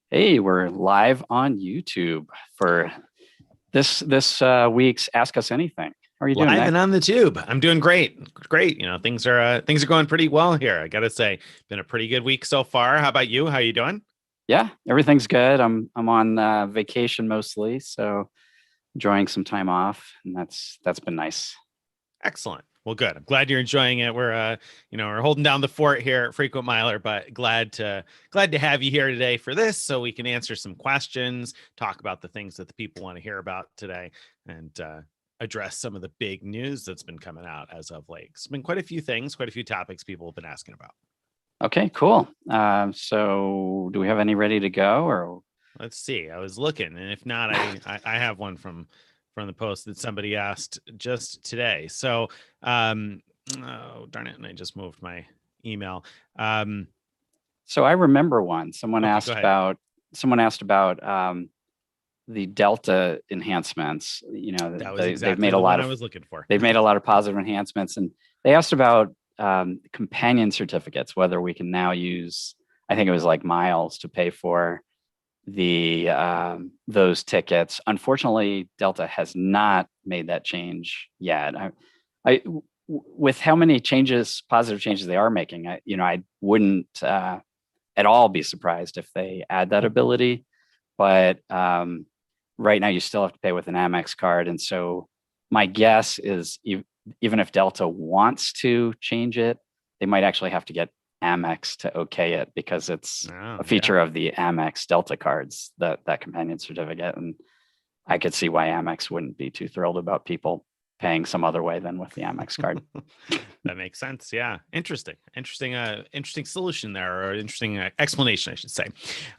Hey, we're live on YouTube for this week's Ask Us Anything. How are you doing, Live Nick? and on the tube. I'm doing great. Great. Things are going pretty well here. I gotta say, been a pretty good week so far. How about you? How you doing? Yeah, everything's good. I'm on vacation mostly, so enjoying some time off, and that's been nice. Excellent. Well, good. I'm glad you're enjoying it. We're holding down the fort here at Frequent Miler, but glad to have you here today for this, so we can answer some questions, talk about the things that the people want to hear about today, and address some of the big news that's been coming out as of late. It's been quite a few things, quite a few topics people have been asking about. Okay, cool. So do we have any ready to go, or Let's see. I was looking, and if not, I have one from the post that somebody asked just today. So, oh darn it, and I just moved my email. so I remember one. Okay, go ahead. Someone asked about the Delta enhancements. That was They've exactly made a the lot one I of was looking for. they've made a lot of positive enhancements, and they asked about companion certificates, whether we can now use, I think it was like miles to pay for the those tickets. Unfortunately, Delta has not made that change yet. With how many positive changes they are making, I wouldn't at all be surprised if they add that ability. But right now, you still have to pay with an Amex card, and so my guess is even if Delta wants to change it, they might actually have to get Amex to okay it because it's Oh, a yeah. feature of the Amex Delta cards, that companion certificate. And I could see why Amex wouldn't be too thrilled about people paying some other way than with the Amex card. That makes sense. Yeah. Interesting solution there, or interesting explanation, I should say.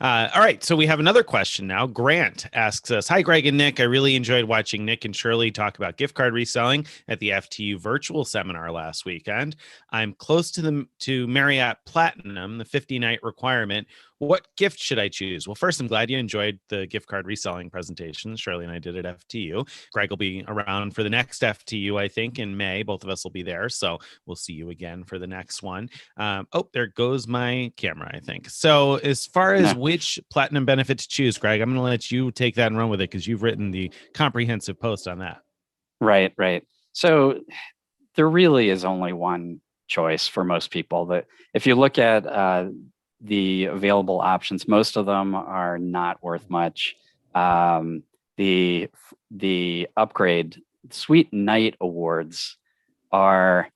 All right. So we have another question now. Grant asks us, "Hi, Greg and Nick. I really enjoyed watching Nick and Shirley talk about gift card reselling at the FTU Virtual Seminar last weekend. I'm close to Marriott Platinum, the 50-night requirement. What gift should I choose?" Well, first, I'm glad you enjoyed the gift card reselling presentation Shirley and I did at FTU. Greg will be around for the next FTU, I think, in May. Both of us will be there. So we'll see you again for the next one. Oh, there goes my camera, I think. So as far as No, which platinum benefit to choose, Greg, I'm going to let you take that and run with it because you've written the comprehensive post on that. right, right. So there really is only one choice for most people. That if you look at the available options, most of them are not worth much. Um, the upgrade suite night awards are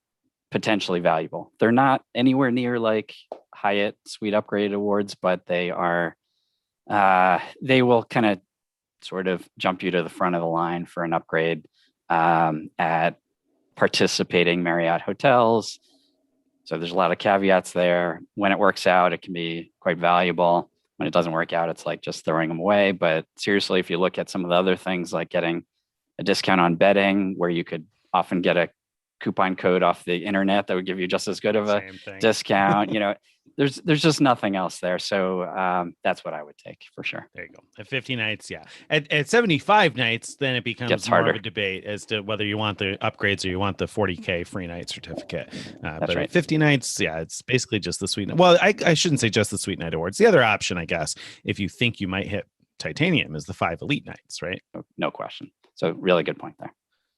potentially valuable. They're not anywhere near like Hyatt suite upgrade awards, but they will kind of sort of jump you to the front of the line for an upgrade at participating Marriott hotels. So there's a lot of caveats there. When it works out, it can be quite valuable. When it doesn't work out, it's like just throwing them away. But seriously, if you look at some of the other things like getting a discount on bedding, where you could often get a coupon code off the internet that would give you just as good of a Same thing. discount, there's just nothing else there. So that's what I would take for sure. There you go. At 50 nights, yeah. At 75 nights, then it becomes Gets more of harder. a debate as to whether you want the upgrades or you want the 40K free night certificate. That's But right. at 50 nights, yeah, it's basically just the sweet. Well, I shouldn't say just the sweet night awards. The other option, I guess, if you think you might hit titanium, is the 5 elite nights, right? No question. So really good point there.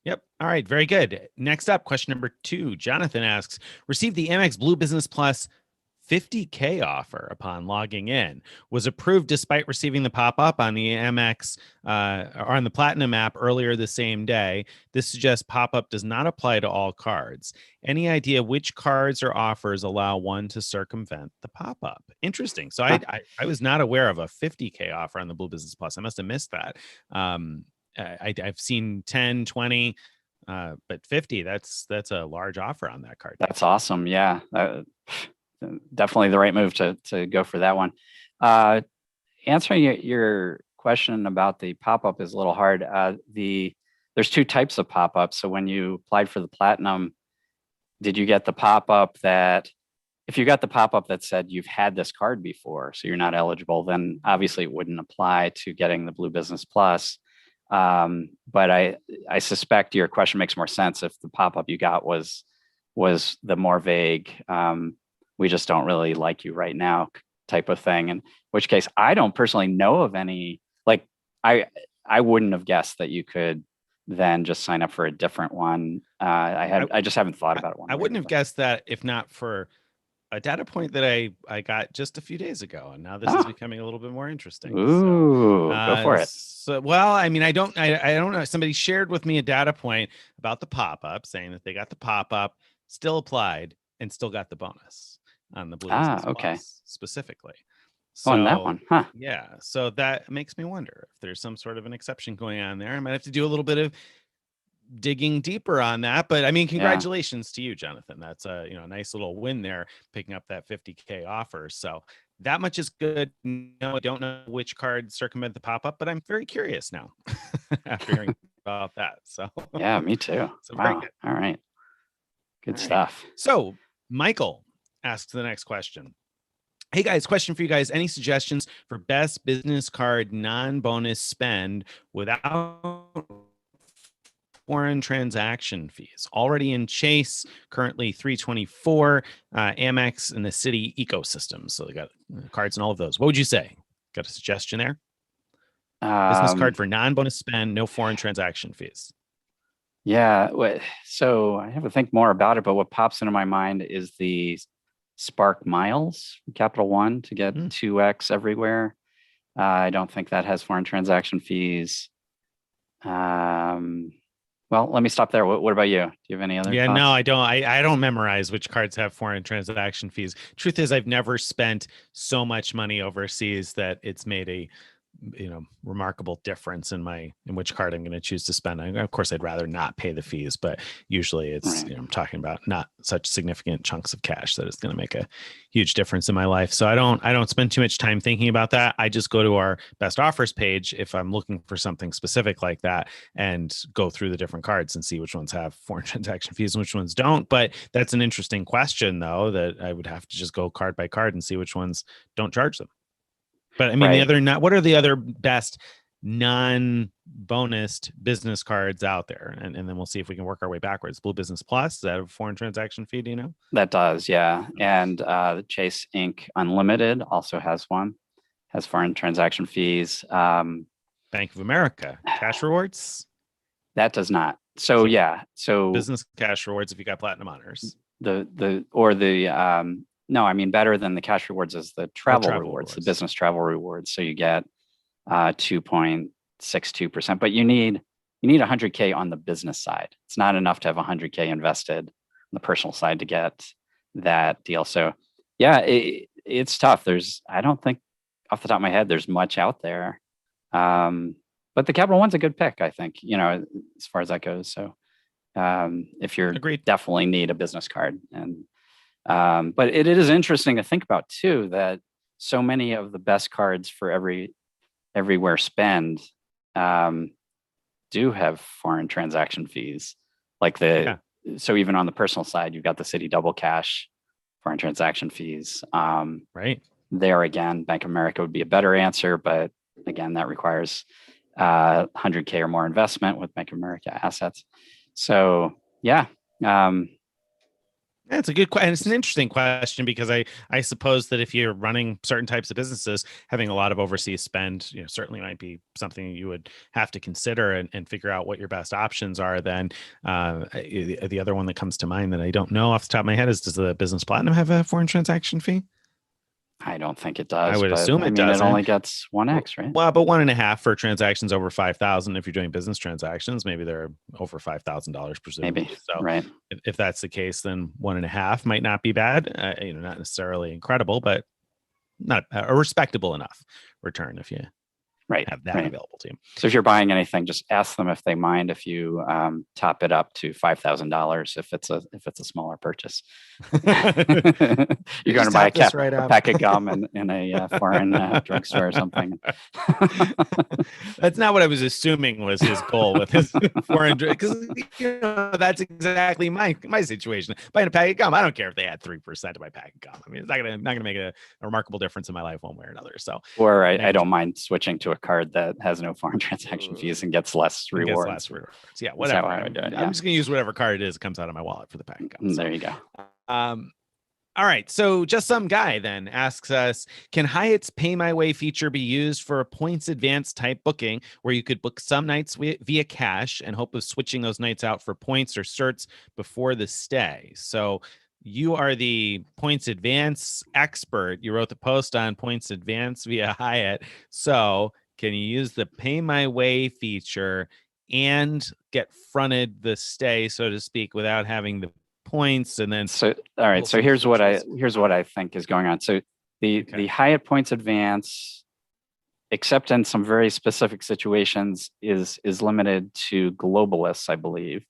Yep. All right. Very good. Next up, question number 2. Jonathan asks, received the Amex Blue Business Plus 50K offer upon logging in. Was approved despite receiving the pop-up on the Amex or on the Platinum app earlier the same day. This suggests pop-up does not apply to all cards. Any idea which cards or offers allow one to circumvent the pop-up? Interesting. So Huh. I was not aware of a 50K offer on the Blue Business Plus. I must have missed that. I've seen 10, 20, but 50, that's a large offer on that card. That's awesome. Yeah. Definitely the right move to go for that one. Uh, Answering your question about the pop-up is a little hard. There's two types of pop-ups. So when you applied for the platinum, did you get the pop-up that if you got the pop-up that said you've had this card before, so you're not eligible, then obviously it wouldn't apply to getting the Blue Business Plus. But I suspect your question makes more sense if the pop-up you got was the more vague. We just don't really like you right now type of thing. In which case, I don't personally know of any. Like, I wouldn't have guessed that you could then just sign up for a different one. I just haven't thought about it. I wouldn't have guessed that if not for a data point that I got just a few days ago, and now this is becoming a little bit more interesting. Ooh, go for it. So, well, I mean, I don't know. Somebody shared with me a data point about the pop-up, saying that they got the pop-up, still applied, and still got the bonus on the Blue Business Plus specifically. So, on that one, huh? Yeah. So that makes me wonder if there's some sort of an exception going on there. I might have to do a little bit of digging deeper on that, but I mean, congratulations to you, Jonathan. That's a nice little win there, picking up that $50K offer. So that much is good. No, I don't know which card circumvent the pop-up, but I'm very curious now after hearing about that. So yeah, me too. So wow. All right. Good stuff. Right. So Michael asks the next question. Hey guys, question for you guys. Any suggestions for best business card non-bonus spend without foreign transaction fees? Already in Chase, currently $324, Amex and the Citi ecosystem. So they got cards and all of those. What would you say? Got a suggestion there? Business card for non-bonus spend, no foreign transaction fees. Yeah. So I have to think more about it, but what pops into my mind is the Spark Miles, Capital One, to get 2x everywhere. I don't think that has foreign transaction fees. Well, let me stop there. What about you? Do you have any other thoughts? No, I don't. I don't memorize which cards have foreign transaction fees. Truth is, I've never spent so much money overseas that it's made a remarkable difference in which card I'm going to choose to spend. Of course, I'd rather not pay the fees, but usually it's I'm talking about not such significant chunks of cash that it's going to make a huge difference in my life. So I don't spend too much time thinking about that. I just go to our best offers page if I'm looking for something specific like that and go through the different cards and see which ones have foreign transaction fees and which ones don't. But that's an interesting question, though, that I would have to just go card by card and see which ones don't charge them. But I mean, what are the other best non-bonused business cards out there? And then we'll see if we can work our way backwards. Blue Business Plus, is that a foreign transaction fee? Do you know? That does, yeah. And the Chase Inc. Unlimited also has one, has foreign transaction fees. Bank of America, cash rewards? That does not. So business cash rewards if you got platinum honors. No, I mean, better than the cash rewards is the travel rewards, the business travel rewards. So you get 2.62%, but you need 100K on the business side. It's not enough to have 100K invested on the personal side to get that deal. So yeah, it's tough. I don't think off the top of my head, there's much out there. But the Capital One's a good pick, I think, as far as that goes. So if you're definitely need a business card. But it is interesting to think about too, that so many of the best cards for everywhere spend do have foreign transaction fees. So even on the personal side, you've got the Citi Double Cash foreign transaction fees. Right. There again, Bank of America would be a better answer, but again, that requires 100K or more investment with Bank of America assets. So yeah. That's a good question. It's an interesting question because I suppose that if you're running certain types of businesses, having a lot of overseas spend, certainly might be something you would have to consider and figure out what your best options are. Then the other one that comes to mind that I don't know off the top of my head is, does the Business Platinum have a foreign transaction fee? I don't think it does. I would assume it does. It only gets 1x, right? Well, but 1.5 for transactions over 5,000. If you're doing business transactions, maybe they're over $5,000, presumably. Maybe. So right. If that's the case, then 1.5 might not be bad. Not necessarily incredible, but not a respectable enough return if you have that available to you. So if you're buying anything, just ask them if they mind if you top it up to $5,000 if it's a smaller purchase. You're going to buy a pack of gum in a foreign drugstore or something. That's not what I was assuming was his goal with his foreign drug, because that's exactly my situation. Buying a pack of gum, I don't care if they add 3% to my pack of gum. I mean, it's not gonna make a remarkable difference in my life one way or another. So, or I don't mind switching to a card that has no foreign transaction fees and gets less rewards. Yeah, whatever. I'm just going to use whatever card it is that comes out of my wallet for the pack of gum. There you go. All right. So just some guy then asks us, can Hyatt's Pay My Way feature be used for a points advance type booking where you could book some nights via cash and hope of switching those nights out for points or certs before the stay? So you are the points advance expert. You wrote the post on points advance via Hyatt. So can you use the Pay My Way feature and get fronted the stay, so to speak, without having the points and then So, all right. pull So some switches? here's what I think is going on. So the Okay. Hyatt points advance, except in some very specific situations, is limited to globalists, I believe,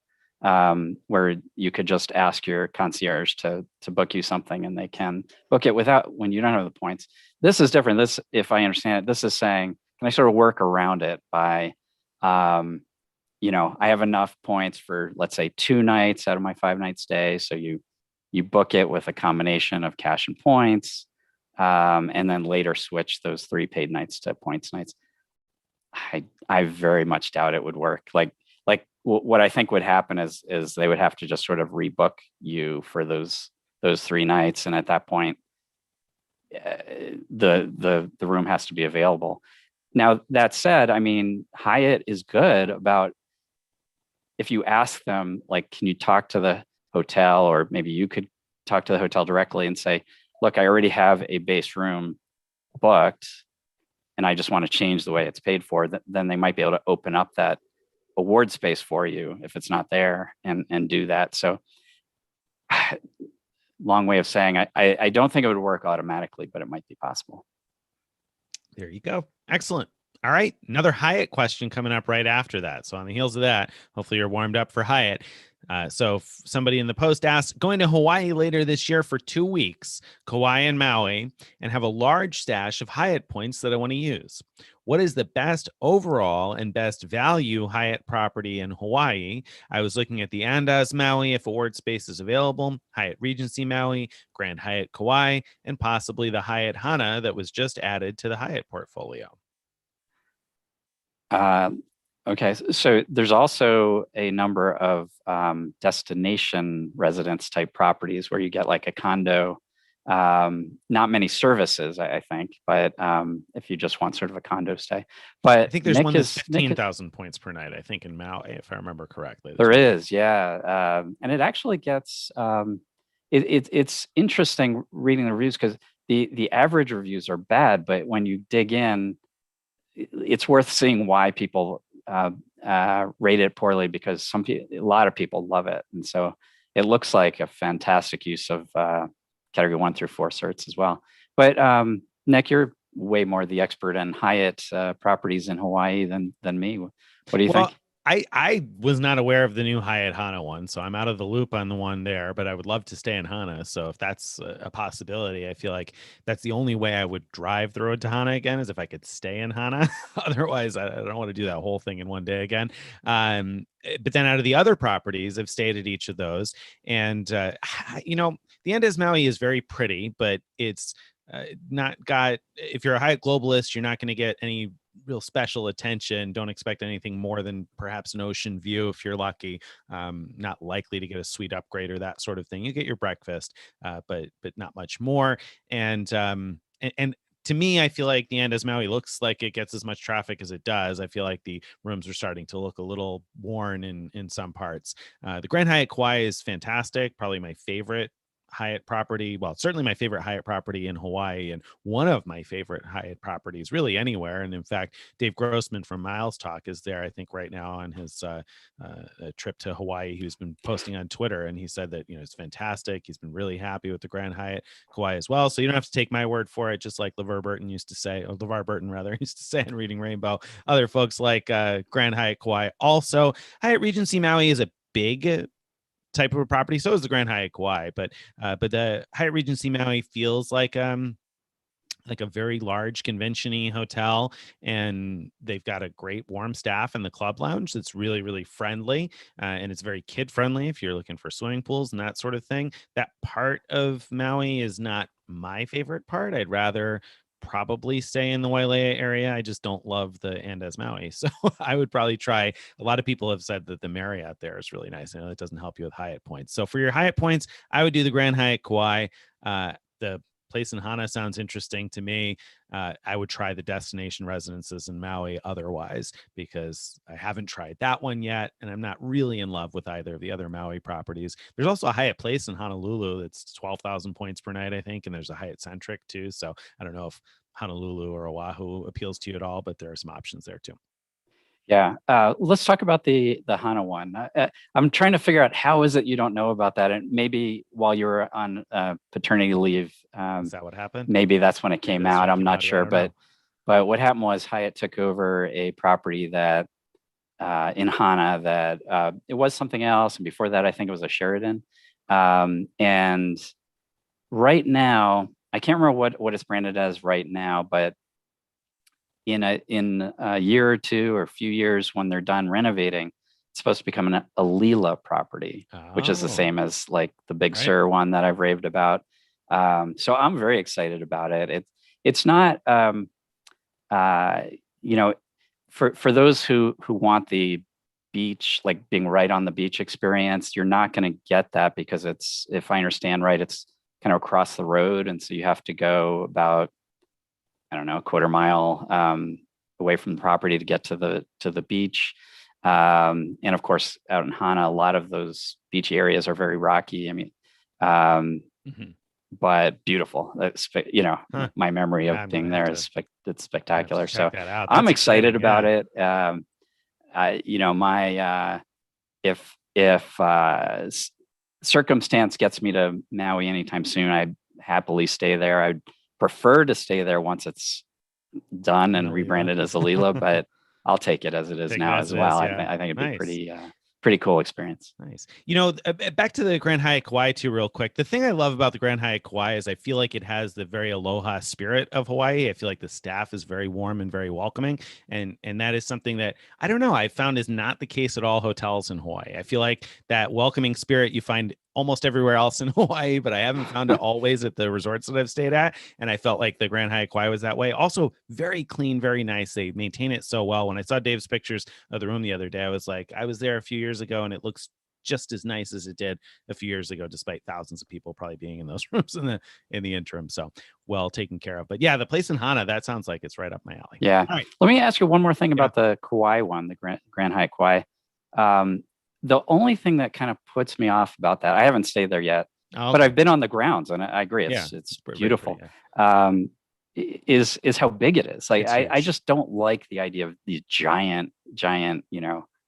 where you could just ask your concierge to book you something, and they can book it without when you don't have the points. This is different. This, if I understand it, this is saying, can I sort of work around it by, I have enough points for, let's say, 2 nights out of my 5 night stay. So you book it with a combination of cash and points, and then later switch those 3 paid nights to points nights. I very much doubt it would work. What I think would happen is they would have to just sort of rebook you for those 3 nights, and at that point, the room has to be available. Now that said, I mean, Hyatt is good about, if you ask them, like, can you talk to the hotel, or maybe you could talk to the hotel directly and say, look, I already have a base room booked and I just want to change the way it's paid for, then they might be able to open up that award space for you if it's not there, and do that. So long way of saying, I don't think it would work automatically, but it might be possible. There you go. Excellent. All right. Another Hyatt question coming up right after that. So on the heels of that, hopefully you're warmed up for Hyatt. So somebody in the post asked, going to Hawaii later this year for 2 weeks, Kauai and Maui, and have a large stash of Hyatt points that I want to use. What is the best overall and best value Hyatt property in Hawaii? I was looking at the Andaz Maui, if award space is available, Hyatt Regency Maui, Grand Hyatt Kauai, and possibly the Hyatt Hana that was just added to the Hyatt portfolio. Okay, so there's also a number of destination residence type properties where you get like a condo. Not many services, I think, but if you just want sort of a condo stay. But I think there's Nick one that's is 15,000 points per night, I think, in Maui, if I remember correctly. there is, yeah, and it actually gets it's interesting reading the reviews, because the average reviews are bad, but when you dig in, it's worth seeing why people rate it poorly, because a lot of people love it, and so it looks like a fantastic use of category 1 through 4 certs as well. But Nick, you're way more the expert in Hyatt properties in Hawaii than me. What do you think? I was not aware of the new Hyatt Hana one, so I'm out of the loop on the one there, but I would love to stay in Hana. So if that's a possibility, I feel like that's the only way I would drive the road to Hana again, is if I could stay in Hana. Otherwise, I don't want to do that whole thing in one day again. But then out of the other properties, I've stayed at each of those. And, the Andaz Maui is very pretty, but it's not got, if you're a Hyatt globalist, you're not going to get any real special attention. Don't expect anything more than perhaps an ocean view if you're lucky. Not likely to get a suite upgrade or that sort of thing. You get your breakfast, but not much more. And to me, I feel like the Andaz Maui looks like it gets as much traffic as it does. I feel like the rooms are starting to look a little worn in some parts. The Grand Hyatt Kauai is fantastic, probably my favorite Hyatt property. Well, certainly my favorite Hyatt property in Hawaii, and one of my favorite Hyatt properties really anywhere. And in fact, Dave Grossman from Miles Talk is there, I think, right now on his trip to Hawaii. He's been posting on Twitter, and he said that, it's fantastic. He's been really happy with the Grand Hyatt Kauai as well. So you don't have to take my word for it, just like LeVar Burton used to say, or LeVar Burton rather, used to say in Reading Rainbow. Other folks like Grand Hyatt Kauai. Also, Hyatt Regency Maui is a big type of a property. So is the Grand Hyatt Kauai, but the Hyatt Regency Maui feels like a very large convention-y hotel, and they've got a great warm staff in the club lounge that's really, really friendly, and it's very kid-friendly if you're looking for swimming pools and that sort of thing. That part of Maui is not my favorite part. I'd rather probably stay in the Wailea area. I just don't love the Andaz Maui. So I would probably try. A lot of people have said that the Marriott there is really nice. I know it doesn't help you with Hyatt points. So for your Hyatt points, I would do the Grand Hyatt Kauai. The place in Hana sounds interesting to me. I would try the destination residences in Maui otherwise, because I haven't tried that one yet, and I'm not really in love with either of the other Maui properties. There's also a Hyatt Place in Honolulu that's 12,000 points per night, I think, and there's a Hyatt Centric too. So I don't know if Honolulu or Oahu appeals to you at all, but there are some options there too. Yeah. Let's talk about the Hana one. I'm trying to figure out how is it you don't know about that, and maybe while you were on paternity leave, Is that what happened? maybe that's when it came out. I'm not sure, but but what happened was Hyatt took over a property that in Hana that it was something else, and before that, I think it was a Sheraton. And right now, I can't remember what it's branded as right now, but in a year or two or a few years, when they're done renovating, it's supposed to become a Leela property, which is the same as like the Big Sur one that I've raved about. So I'm very excited about it. It's not, for those who want the beach, like being right on the beach experience, you're not going to get that, because it's, if I understand right, it's kind of across the road, and so you have to go about, I don't know, a quarter mile away from the property to get to the beach. And of course, out in Hana, a lot of those beach areas are very rocky. I mean, but beautiful. My memory of being there is it's spectacular. So I'm excited about it. If circumstance gets me to Maui anytime soon, I'd happily stay there. I'd prefer to stay there once it's done and rebranded as Alila, but I'll take it as it is now as well. I think it'd be pretty cool experience. Nice. Back to the Grand Hyatt Kauai too, real quick. The thing I love about the Grand Hyatt Kauai is I feel like it has the very aloha spirit of Hawaii. I feel like the staff is very warm and very welcoming. And that is something that, I don't know, I found is not the case at all hotels in Hawaii. I feel like that welcoming spirit you find almost everywhere else in Hawaii, but I haven't found it always at the resorts that I've stayed at. And I felt like the Grand Hyatt Kauai was that way. Also very clean, very nice. They maintain it so well. When I saw Dave's pictures of the room the other day, I was like, I was there a few years ago and it looks just as nice as it did a few years ago, despite thousands of people probably being in those rooms in the interim. So well taken care of. But yeah, the place in Hana, that sounds like it's right up my alley. Yeah. All right. Let me ask you one more thing about the Kauai one, the Grand Hyatt Kauai. The only thing that kind of puts me off about that, I haven't stayed there yet, but I've been on the grounds, and I agree, it's beautiful. Is how big it is. Like I just don't like the idea of these giant,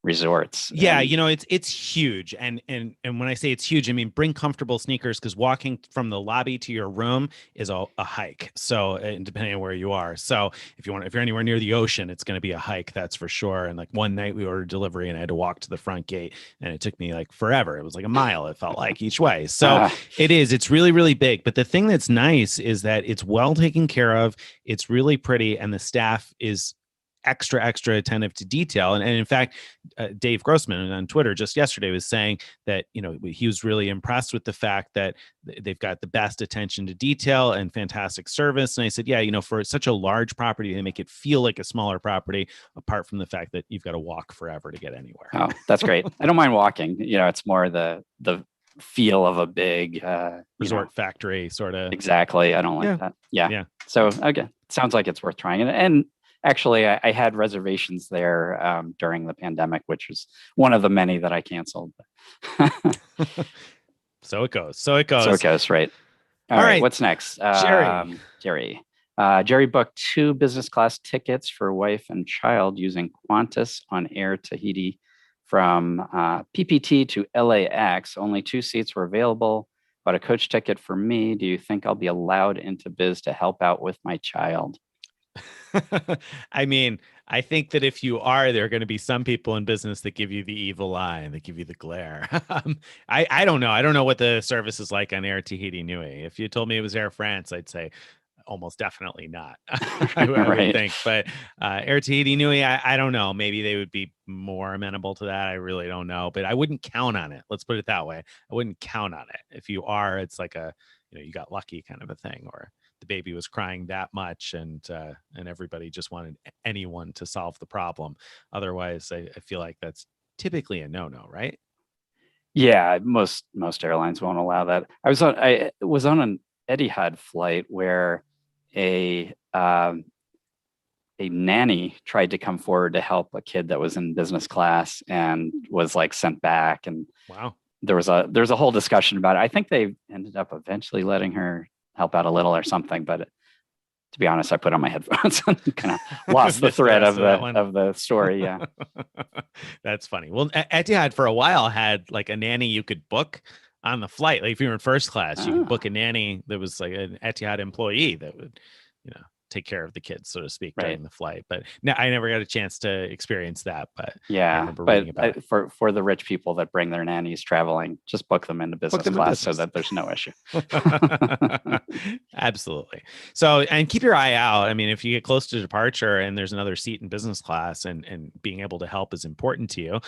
resorts. Yeah, it's huge. And when I say it's huge, I mean bring comfortable sneakers, because walking from the lobby to your room is a hike. So depending on where you are. So if you're anywhere near the ocean, it's going to be a hike, that's for sure. And like one night we ordered delivery and I had to walk to the front gate, and it took me like forever. It was like a mile, it felt like, each way. So it's really, really big. But the thing that's nice is that it's well taken care of. It's really pretty, and the staff is extra attentive to detail. And in fact, Dave Grossman on Twitter just yesterday was saying that, he was really impressed with the fact that they've got the best attention to detail and fantastic service. And I said, yeah, for such a large property, they make it feel like a smaller property, apart from the fact that you've got to walk forever to get anywhere. Oh, that's great. I don't mind walking. It's more the feel of a big resort factory sort of. Exactly. I don't like that. Yeah. So, okay. Sounds like it's worth trying. And actually, I had reservations there during the pandemic, which was one of the many that I canceled. So it goes, right. All right. What's next? Jerry. Jerry booked 2 business class tickets for wife and child using Qantas on Air Tahiti from PPT to LAX. Only 2 seats were available, but a coach ticket for me. Do you think I'll be allowed into biz to help out with my child? I mean, I think that if you are, there are going to be some people in business that give you the evil eye and that give you the glare. I don't know. I don't know what the service is like on Air Tahiti Nui. If you told me it was Air France, I'd say almost definitely not. I would think. But Air Tahiti Nui, I don't know. Maybe they would be more amenable to that. I really don't know. But I wouldn't count on it. Let's put it that way. I wouldn't count on it. If you are, it's like you got lucky kind of a thing, or the baby was crying that much, and everybody just wanted anyone to solve the problem. Otherwise, I feel like that's typically a no-no, right? Yeah, most airlines won't allow that. I was on an Etihad flight where a a nanny tried to come forward to help a kid that was in business class and was like sent back. And Wow. there's a whole discussion about it. I think they ended up eventually letting her help out a little or something, but to be honest, I put on my headphones and kind of lost the thread of the story. Yeah. That's funny. Well, Etihad for a while had like a nanny you could book on the flight. Like if you were in first class, you could book a nanny that was like an Etihad employee that would, take care of the kids, so to speak, during the flight. But no, I never got a chance to experience that. But I remember reading about it. For the rich people that bring their nannies traveling, just book them into business class so that there's no issue. Absolutely. So, and keep your eye out. I mean, if you get close to departure and there's another seat in business class, and being able to help is important to you,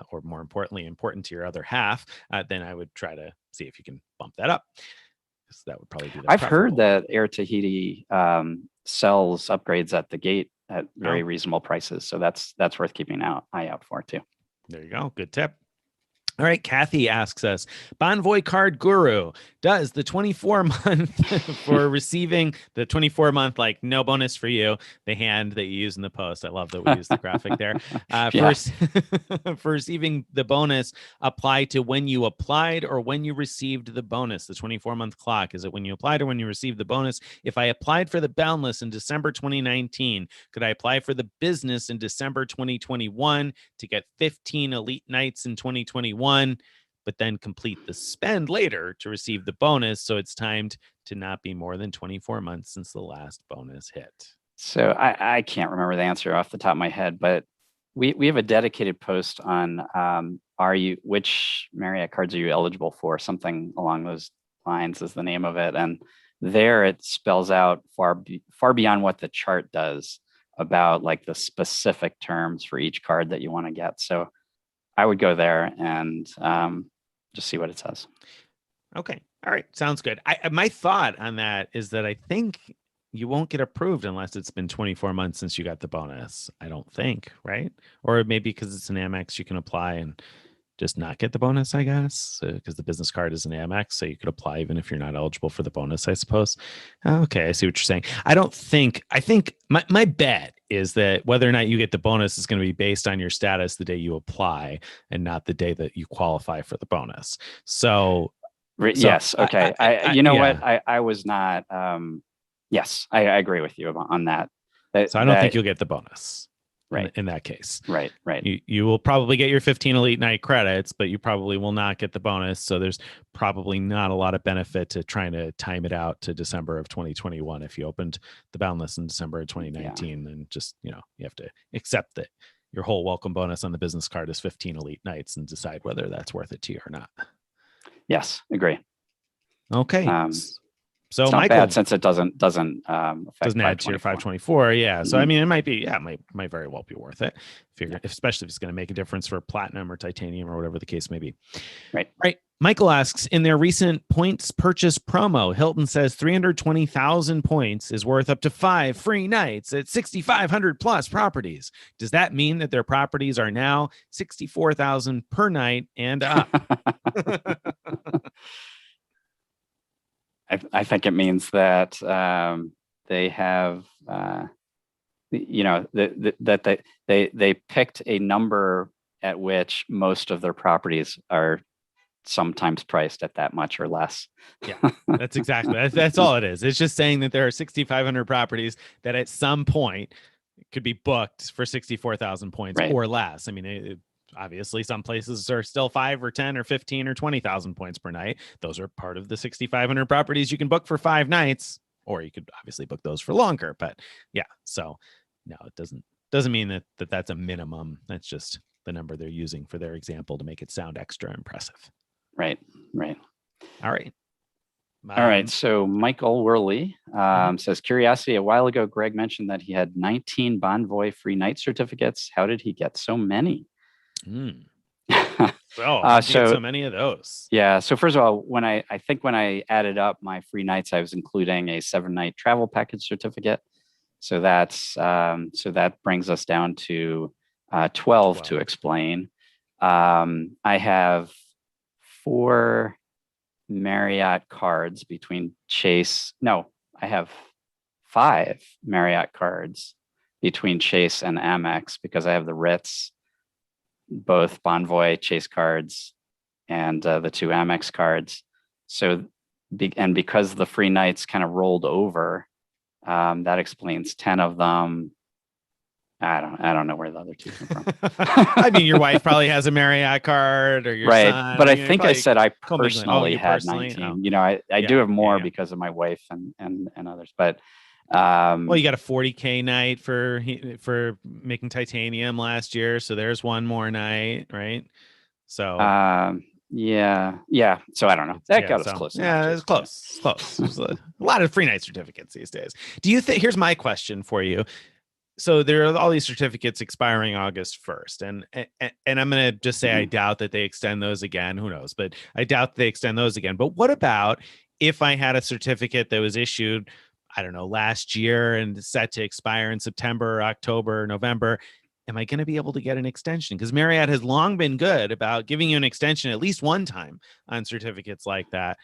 or more importantly, important to your other half, then I would try to see if you can bump that up. So that would probably be. I've heard that Air Tahiti sells upgrades at the gate at very reasonable prices, so that's worth keeping an eye out for too. There you go. Good tip. All right. Kathy asks us, Bonvoy card guru, does the 24-month for receiving the 24-month, like no bonus for you, the hand that you use in the post. I love that we use the graphic there. For receiving the bonus, apply to when you applied or when you received the bonus, the 24-month clock. Is it when you applied or when you received the bonus? If I applied for the boundless in December 2019, could I apply for the business in December 2021 to get 15 elite nights in 2021? But then complete the spend later to receive the bonus. So it's timed to not be more than 24 months since the last bonus hit. So I can't remember the answer off the top of my head, but we have a dedicated post on which Marriott cards are you eligible for? Something along those lines is the name of it. And there it spells out far beyond what the chart does about like the specific terms for each card that you want to get. So I would go there and just see what it says. Okay. All right. Sounds good. My thought on that is that I think you won't get approved unless it's been 24 months since you got the bonus. I don't think, right? Or maybe because it's an Amex, you can apply and just not get the bonus, I guess, because the business card is an Amex, so you could apply even if you're not eligible for the bonus, I suppose. Okay, I see what you're saying. I think my bet is that whether or not you get the bonus is going to be based on your status the day you apply and not the day that you qualify for the bonus. So yes, okay. I was not. Yes, I agree with you on that. So I don't think you'll get the bonus. Right. In that case. Right. You will probably get your 15 elite night credits, but you probably will not get the bonus. So there's probably not a lot of benefit to trying to time it out to December of 2021. If you opened the boundless in December of 2019, then just, you have to accept that your whole welcome bonus on the business card is 15 elite nights and decide whether that's worth it to you or not. Yes, agree. Okay. So it's not Michael, bad since it doesn't add to your 524. Yeah. So I mean, it might be, it might very well be worth it. Especially if it's going to make a difference for platinum or titanium or whatever the case may be. Right. Michael asks, in their recent points purchase promo, Hilton says 320,000 points is worth up to 5 free nights at 6,500 plus properties. Does that mean that their properties are now 64,000 per night and up? I think it means that they have, that they picked a number at which most of their properties are sometimes priced at that much or less. Yeah, that's all it is. It's just saying that there are 6,500 properties that at some point could be booked for 64,000 points or less. I mean, obviously, some places are still 5 or 10 or 15 or 20,000 points per night. Those are part of the 6,500 properties you can book for 5 nights, or you could obviously book those for longer. But yeah, so no, it doesn't mean that that's a minimum. That's just the number they're using for their example to make it sound extra impressive. Right. All right. All right. So Michael Worley says, curiosity, a while ago, Greg mentioned that he had 19 Bonvoy free night certificates. How did he get so many? So how did you get So so many of those? yeah. So first of all, I think when I added up my free nights, I was including a 7-night travel package certificate. So so that brings us down to 12 to 12. explain. I have 4 Marriott cards between Chase. No, I have 5 Marriott cards between Chase and Amex because I have the Ritz, both Bonvoy Chase cards, and the 2 Amex cards. So, and because the free nights kind of rolled over, that explains 10 of them. I don't know where the other 2 come from. I mean, your wife probably has a Marriott card, or your Right. son. But I You know, think I said I commingling. personally You had personally? 19. Oh, You know, I do yeah, have more yeah. because of my wife and others. But Well, you got a 40K night for making titanium last year, so there's one more night, right? So yeah. So I don't know. That got us so close enough. yeah, it's Jason. close. It's close. There's a lot of free night certificates these days. Do you think? Here's my question for you. So there are all these certificates expiring August 1st, and I'm going to just say I doubt that they extend those again. Who knows? But I doubt they extend those again. But what about if I had a certificate that was issued, I don't know, last year and set to expire in September, October, November? Am I going to be able to get an extension? Because Marriott has long been good about giving you an extension at least one time on certificates like that.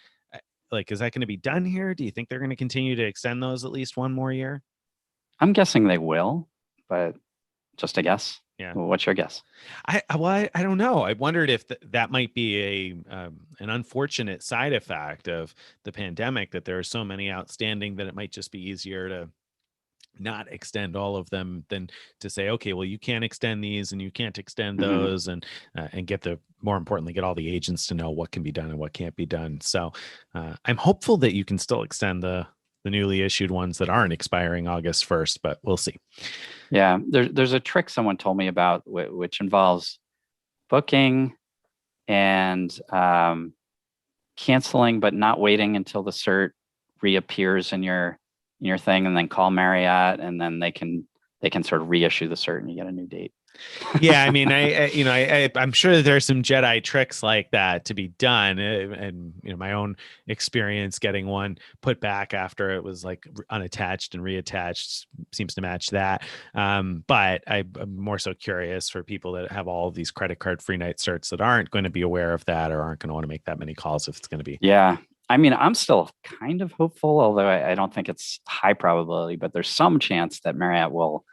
Like, is that going to be done here? Do you think they're going to continue to extend those at least one more year? I'm guessing they will, but just a guess. Yeah. What's your guess? I don't know. I wondered if that might be an unfortunate side effect of the pandemic, that there are so many outstanding that it might just be easier to not extend all of them than to say, okay, well, you can't extend these and you can't extend those, and more importantly, get all the agents to know what can be done and what can't be done. So I'm hopeful that you can still extend the newly issued ones that aren't expiring August 1st, but we'll see. Yeah, there's a trick someone told me about, which involves booking and canceling, but not waiting until the cert reappears in your thing, and then call Marriott, and then they can sort of reissue the cert, and you get a new date. Yeah, I mean, I'm sure that there's some Jedi tricks like that to be done, and my own experience getting one put back after it was like unattached and reattached seems to match that. But I'm more so curious for people that have all of these credit card free night certs that aren't going to be aware of that, or aren't going to want to make that many calls if it's going to be. Yeah. I mean, I'm still kind of hopeful, although I don't think it's high probability, but there's some chance that Marriott will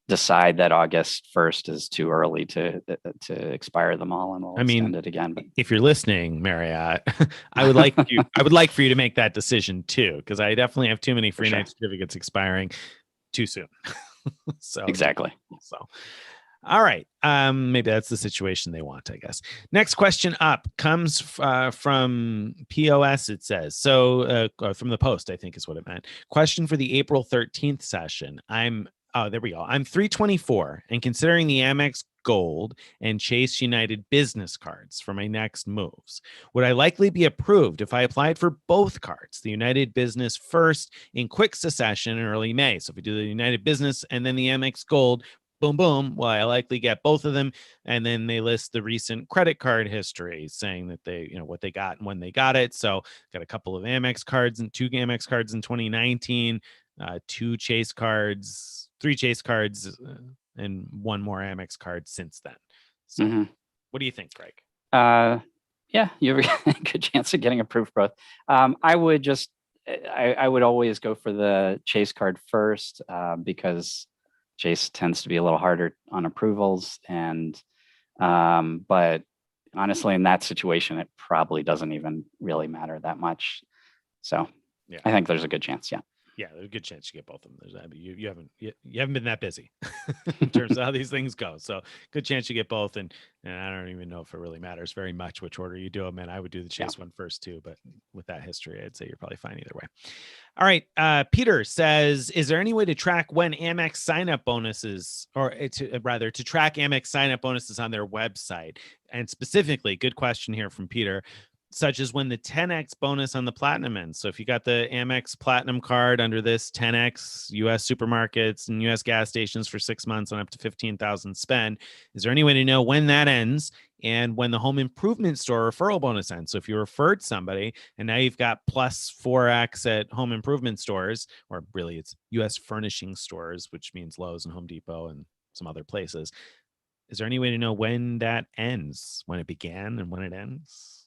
decide that August 1st is too early to expire them all, and we'll extend it again. But if you're listening, Marriott, I would like for you to make that decision too, because I definitely have too many free night certificates expiring too soon. So exactly. So all right. Maybe that's the situation they want, I guess. Next question up comes from POS, it says. So from the Post, I think is what it meant. Question for the April 13th session. There we go. I'm 324 and considering the Amex Gold and Chase United business cards for my next moves. Would I likely be approved if I applied for both cards, the United Business first in quick succession in early May? So if we do the United Business and then the Amex Gold, boom, boom. Well, I likely get both of them. And then they list the recent credit card history, saying that they, what they got and when they got it. So got a couple of Amex cards and 2 Amex cards in 2019, 2 Chase cards, 3 Chase cards, and 1 more Amex card since then. So what do you think, Greg? Yeah, you have a good chance of getting approved both. I would always go for the Chase card first, because Chase tends to be a little harder on approvals, and but honestly, in that situation, it probably doesn't even really matter that much. So yeah, I think there's a good chance. Yeah. Yeah, there's a good chance you get both of them. There's that, you haven't been that busy in terms of how these things go. So good chance you get both, and I don't even know if it really matters very much which order you do them. And I would do the Chase one first too, but with that history, I'd say you're probably fine either way. All right, Peter says, is there any way to track when Amex sign-up bonuses, or to track Amex sign-up bonuses on their website? And specifically, good question here from Peter. such as when the 10x bonus on the platinum ends. So if you got the Amex Platinum card under this 10x US supermarkets and US gas stations for 6 months on up to 15,000 spend, is there any way to know when that ends and when the home improvement store referral bonus ends? So if you referred somebody and now you've got plus 4x at home improvement stores, or really it's US furnishing stores, which means Lowe's and Home Depot and some other places. Is there any way to know when that ends, when it began and when it ends?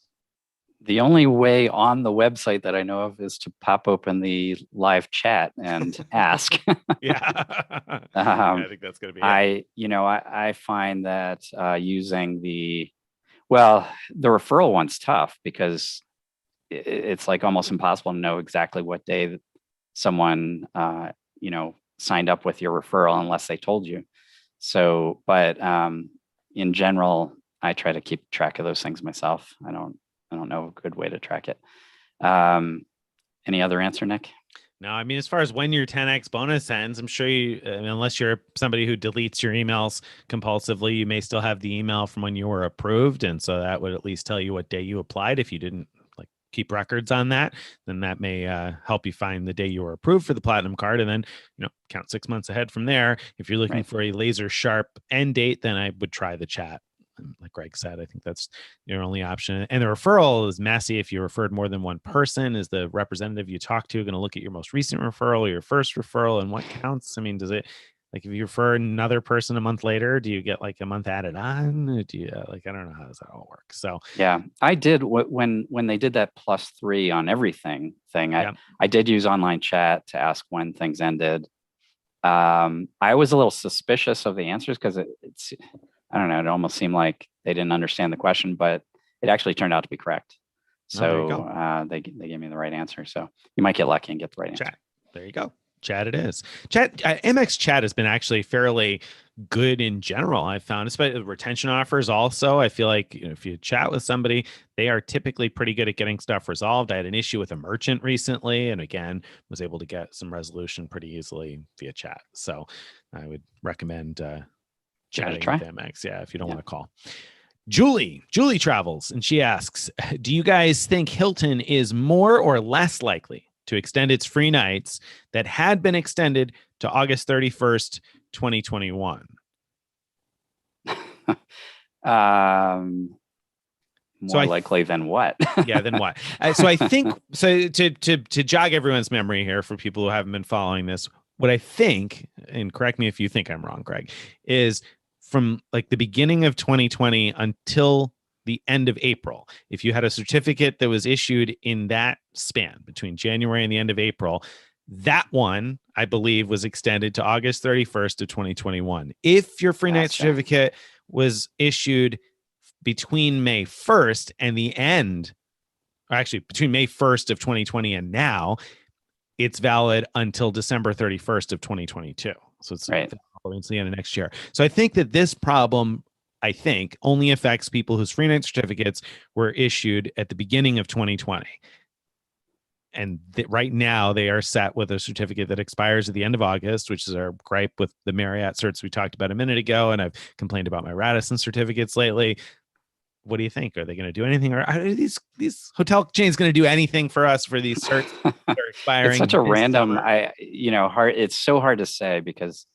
The only way on the website that I know of is to pop open the live chat and ask. Yeah. I think that's going to be it. I find that using the referral one's tough because it's like almost impossible to know exactly what day that someone, signed up with your referral unless they told you. So, but in general, I try to keep track of those things myself. I don't know a good way to track it. Any other answer, Nick? No, I mean, as far as when your 10x bonus ends, I'm sure unless you're somebody who deletes your emails compulsively, you may still have the email from when you were approved. And so that would at least tell you what day you applied. If you didn't keep records on that, then that may help you find the day you were approved for the platinum card. And then, count 6 months ahead from there. If you're looking for a laser sharp end date, then I would try the chat. And like Greg said, I think that's your only option. And the referral is messy. If you referred more than one person, is the representative you talk to going to look at your most recent referral or your first referral and what counts? I mean, does it, if you refer another person a month later, do you get a month added on? Do you I don't know, how does that all work? So yeah, I did when they did that +3 on everything thing. I did use online chat to ask when things ended. I was a little suspicious of the answers because it's I don't know. It almost seemed like they didn't understand the question, but it actually turned out to be correct. So they gave me the right answer. So you might get lucky and get the right answer. There you go. Chat it is. Chat Amex Chat has been actually fairly good in general. I've found, especially retention offers. Also, I feel like if you chat with somebody, they are typically pretty good at getting stuff resolved. I had an issue with a merchant recently, and again, was able to get some resolution pretty easily via chat. So I would recommend chatting with Amex. Yeah, if you don't want to call. Julie travels, and she asks, do you guys think Hilton is more or less likely to extend its free nights that had been extended to August 31st, 2021? More likely than what? Yeah, than what? So I think, to jog everyone's memory here for people who haven't been following this, what I think, and correct me if you think I'm wrong, Greg, is from the beginning of 2020 until the end of April, if you had a certificate that was issued in that span between January and the end of April, that one, I believe, was extended to August 31st of 2021. If your free night certificate was issued between May 1st and the end, or actually between May 1st of 2020 and now, it's valid until December 31st of 2022. So it's until the end of next year. So I think that this problem, only affects people whose free night certificates were issued at the beginning of 2020. And right now they are set with a certificate that expires at the end of August, which is our gripe with the Marriott certs we talked about a minute ago. And I've complained about my Radisson certificates lately. What do you think? Are they going to do anything? Or are these hotel chains going to do anything for us for these certs that are expiring? It's such a random, it's so hard to say because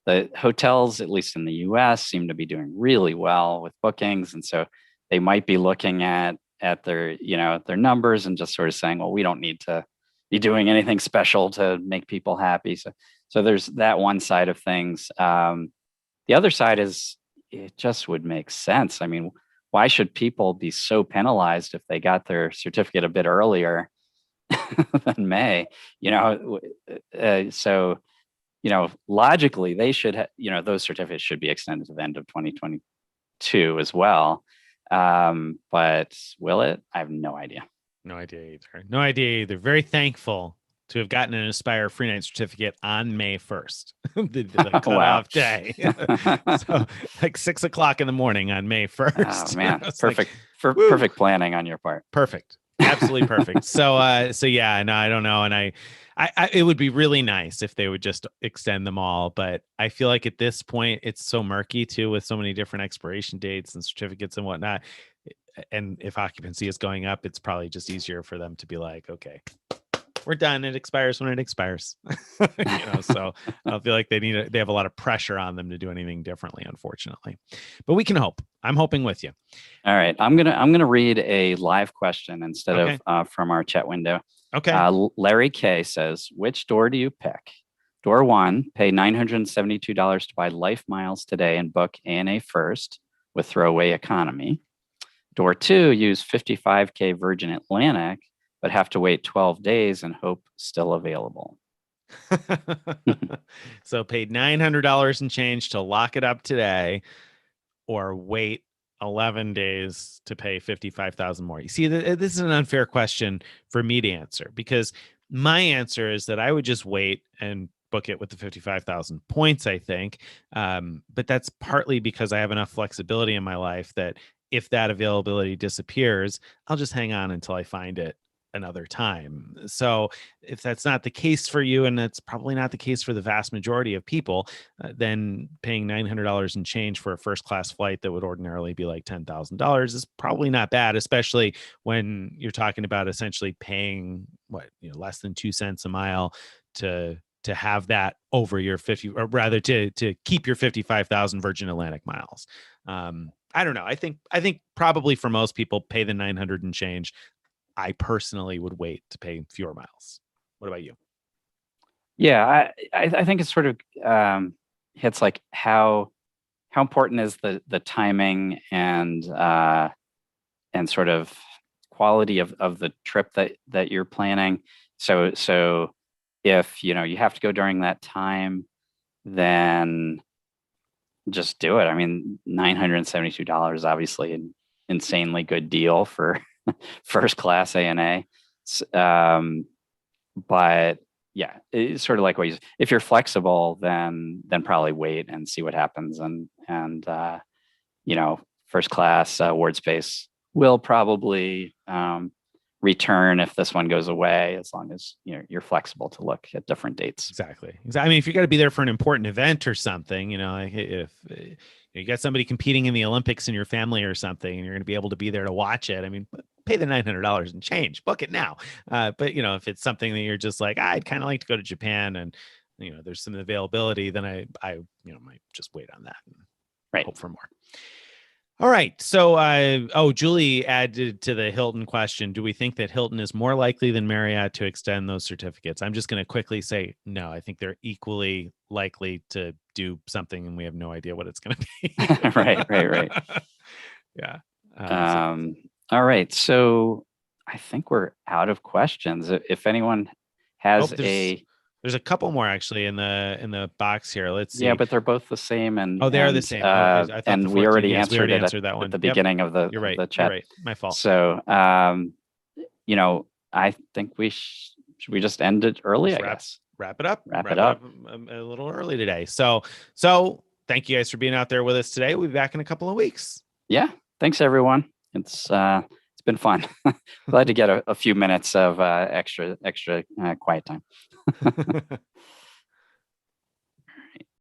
the hotels, at least in the US, seem to be doing really well with bookings. And so they might be looking at their, their numbers and just sort of saying, well, we don't need to be doing anything special to make people happy. So there's that one side of things. The other side is it just would make sense. I mean, why should people be so penalized if they got their certificate a bit earlier than May? So logically, they should those certificates should be extended to the end of 2022 as well. But will it? I have no idea. No idea either. Very thankful to have gotten an Aspire free night certificate on May 1st, the cutoff day. So 6 o'clock in the morning on May 1st. Oh man, perfect. Perfect planning on your part. Perfect. Absolutely perfect. So yeah, no, I don't know. And I it would be really nice if they would just extend them all. But I feel like at this point, it's so murky too, with so many different expiration dates and certificates and whatnot. and if occupancy is going up, it's probably just easier for them to be like, okay, we're done. It expires when it expires. So I feel like they have a lot of pressure on them to do anything differently, unfortunately. But we can hope. I'm hoping with you. All right. I'm gonna read a live question instead Okay. of from our chat window. Okay. Larry K says, which door do you pick? Door 1, pay $972 to buy life miles today and book ANA first with throwaway economy. Door 2, use 55K Virgin Atlantic, but have to wait 12 days and hope still available. So paid $900 and change to lock it up today, or wait 11 days to pay 55,000 more. You see, this is an unfair question for me to answer, because my answer is that I would just wait and book it with the 55,000 points, I think. But that's partly because I have enough flexibility in my life that if that availability disappears, I'll just hang on until I find it another time. So if that's not the case for you, and that's probably not the case for the vast majority of people, then paying $900 and change for a first class flight that would ordinarily be like $10,000 is probably not bad, especially when you're talking about essentially paying less than 2 cents a mile to have that over your 50, or rather to keep your 55,000 Virgin Atlantic miles. I don't know. I think probably for most people, pay the 900 and change. I personally would wait to pay fewer miles. What about you? Yeah, I think it sort of hits like how important is the timing and sort of quality of the trip that you're planning. So if you have to go during that time, then just do it. I mean, $972 is obviously an insanely good deal for first class ANA. But yeah, it's sort of like if you're flexible, then probably wait and see what happens. And first class ward space will probably return if this one goes away, as long as you're flexible to look at different dates. Exactly. I mean, if you got to be there for an important event or something, like if you got somebody competing in the Olympics in your family or something, and you're going to be able to be there to watch it, I mean, pay the $900 and change, book it now. But if it's something that you're just like, I'd kind of like to go to Japan, and there's some availability, then I might just wait on that and hope for more. All right. So, Julie added to the Hilton question. Do we think that Hilton is more likely than Marriott to extend those certificates? I'm just going to quickly say, no, I think they're equally likely to do something, and we have no idea what it's going to be. Right. Yeah. All right. So I think we're out of questions. If anyone has there's a couple more actually in the box here. Let's see. Yeah, but they're both the same. And they are the same. And we already answered it that one at the beginning of the You're right. the chat. You're right. My fault. So I think should we just end it early? I guess. Wrap it up. Wrap it up a little early today. So thank you guys for being out there with us today. We'll be back in a couple of weeks. Yeah. Thanks everyone. It's been fun. Glad to get a few minutes of extra quiet time.